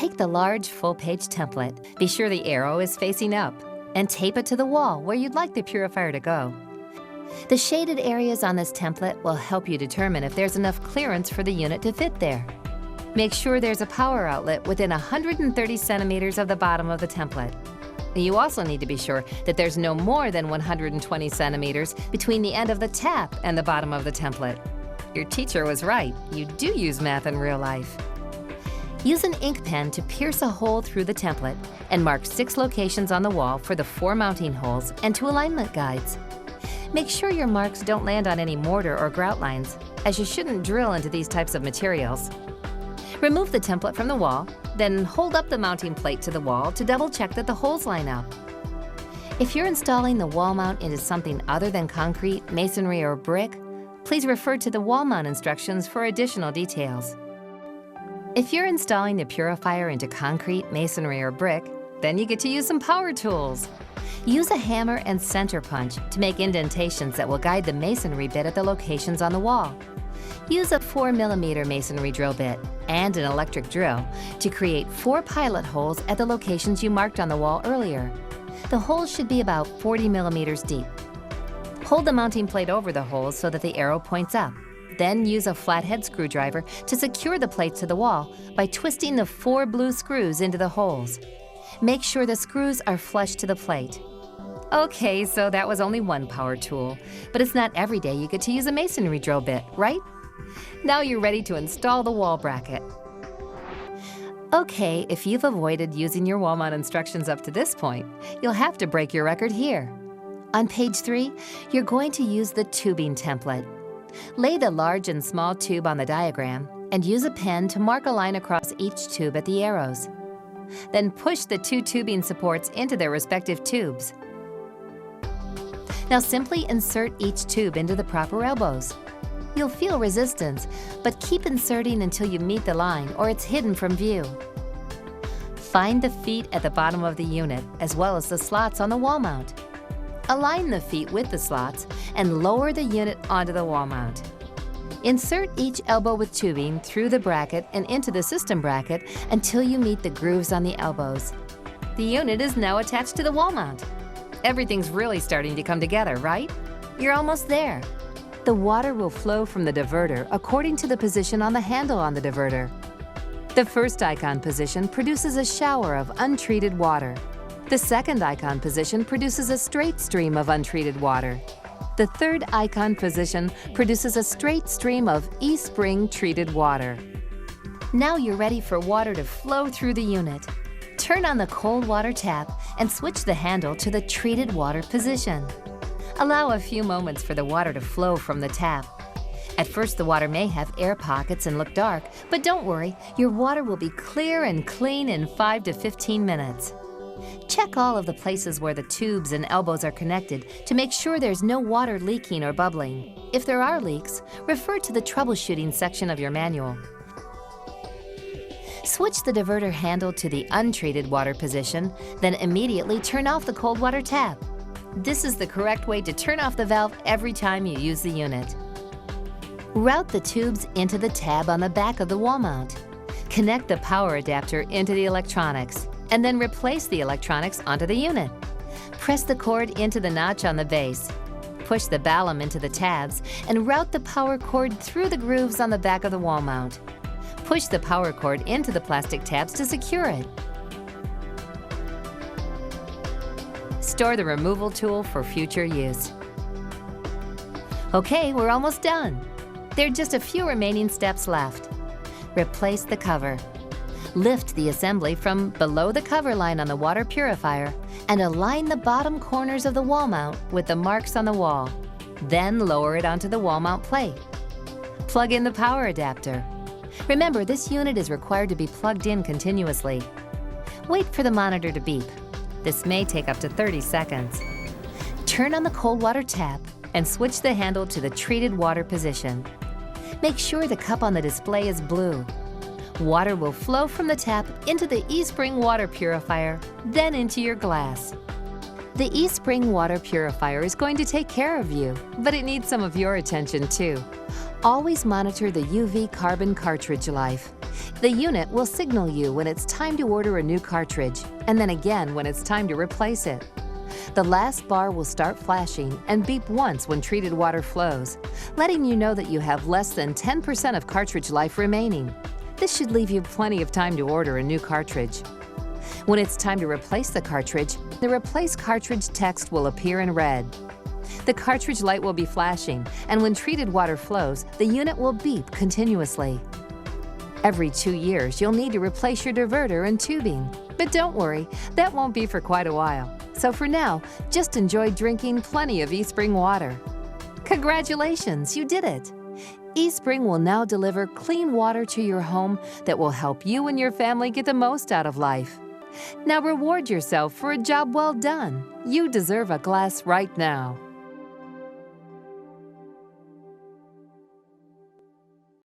take the large full-page template. Be sure the arrow is facing up and tape it to the wall where you'd like the purifier to go. The shaded areas on this template will help you determine if there's enough clearance for the unit to fit there. Make sure there's a power outlet within 130 centimeters of the bottom of the template. You also need to be sure that there's no more than 120 centimeters between the end of the tap and the bottom of the template. Your teacher was right. You do use math in real life. Use an ink pen to pierce a hole through the template and mark 6 locations on the wall for the 4 mounting holes and 2 alignment guides. Make sure your marks don't land on any mortar or grout lines, as you shouldn't drill into these types of materials. Remove the template from the wall, then hold up the mounting plate to the wall to double-check that the holes line up. If you're installing the wall mount into something other than concrete, masonry, or brick, please refer to the wall mount instructions for additional details. If you're installing the purifier into concrete, masonry, or brick, then you get to use some power tools. Use a hammer and center punch to make indentations that will guide the masonry bit at the locations on the wall. Use a 4mm masonry drill bit and an electric drill to create 4 pilot holes at the locations you marked on the wall earlier. The holes should be about 40 millimeters deep. Hold the mounting plate over the holes so that the arrow points up. Then use a flathead screwdriver to secure the plates to the wall by twisting the 4 blue screws into the holes. Make sure the screws are flush to the plate. Okay, so that was only one power tool, but it's not every day you get to use a masonry drill bit, right? Now you're ready to install the wall bracket. Okay, if you've avoided using your wall mount instructions up to this point, you'll have to break your record here. On page 3, you're going to use the tubing template. Lay the large and small tube on the diagram and use a pen to mark a line across each tube at the arrows. Then push the 2 tubing supports into their respective tubes. Now simply insert each tube into the proper elbows. You'll feel resistance, but keep inserting until you meet the line or it's hidden from view. Find the feet at the bottom of the unit as well as the slots on the wall mount. Align the feet with the slots and lower the unit onto the wall mount. Insert each elbow with tubing through the bracket and into the system bracket until you meet the grooves on the elbows. The unit is now attached to the wall mount. Everything's really starting to come together, right? You're almost there. The water will flow from the diverter according to the position on the handle on the diverter. The first icon position produces a shower of untreated water. The second icon position produces a straight stream of untreated water. The third icon position produces a straight stream of eSpring treated water. Now you're ready for water to flow through the unit. Turn on the cold water tap and switch the handle to the treated water position. Allow a few moments for the water to flow from the tap. At first, the water may have air pockets and look dark, but don't worry, your water will be clear and clean in 5 to 15 minutes. Check all of the places where the tubes and elbows are connected to make sure there's no water leaking or bubbling. If there are leaks, refer to the troubleshooting section of your manual. Switch the diverter handle to the untreated water position, then immediately turn off the cold water tap. This is the correct way to turn off the valve every time you use the unit. Route the tubes into the tab on the back of the wall mount. Connect the power adapter into the electronics, and then replace the electronics onto the unit. Press the cord into the notch on the base. Push the ballum into the tabs and route the power cord through the grooves on the back of the wall mount. Push the power cord into the plastic tabs to secure it. Store the removal tool for future use. Okay, we're almost done. There are just a few remaining steps left. Replace the cover. Lift the assembly from below the cover line on the water purifier and align the bottom corners of the wall mount with the marks on the wall. Then lower it onto the wall mount plate. Plug in the power adapter. Remember, this unit is required to be plugged in continuously. Wait for the monitor to beep. This may take up to 30 seconds. Turn on the cold water tap and switch the handle to the treated water position. Make sure the cup on the display is blue. Water will flow from the tap into the eSpring water purifier, then into your glass. The eSpring water purifier is going to take care of you, but it needs some of your attention too. Always monitor the UV carbon cartridge life. The unit will signal you when it's time to order a new cartridge, and then again when it's time to replace it. The last bar will start flashing and beep once when treated water flows, letting you know that you have less than 10% of cartridge life remaining. This should leave you plenty of time to order a new cartridge. When it's time to replace the cartridge, the Replace Cartridge text will appear in red. The cartridge light will be flashing, and when treated water flows, the unit will beep continuously. Every 2 years, you'll need to replace your diverter and tubing. But don't worry, that won't be for quite a while. So for now, just enjoy drinking plenty of eSpring water. Congratulations, you did it! eSpring will now deliver clean water to your home that will help you and your family get the most out of life. Now reward yourself for a job well done. You deserve a glass right now.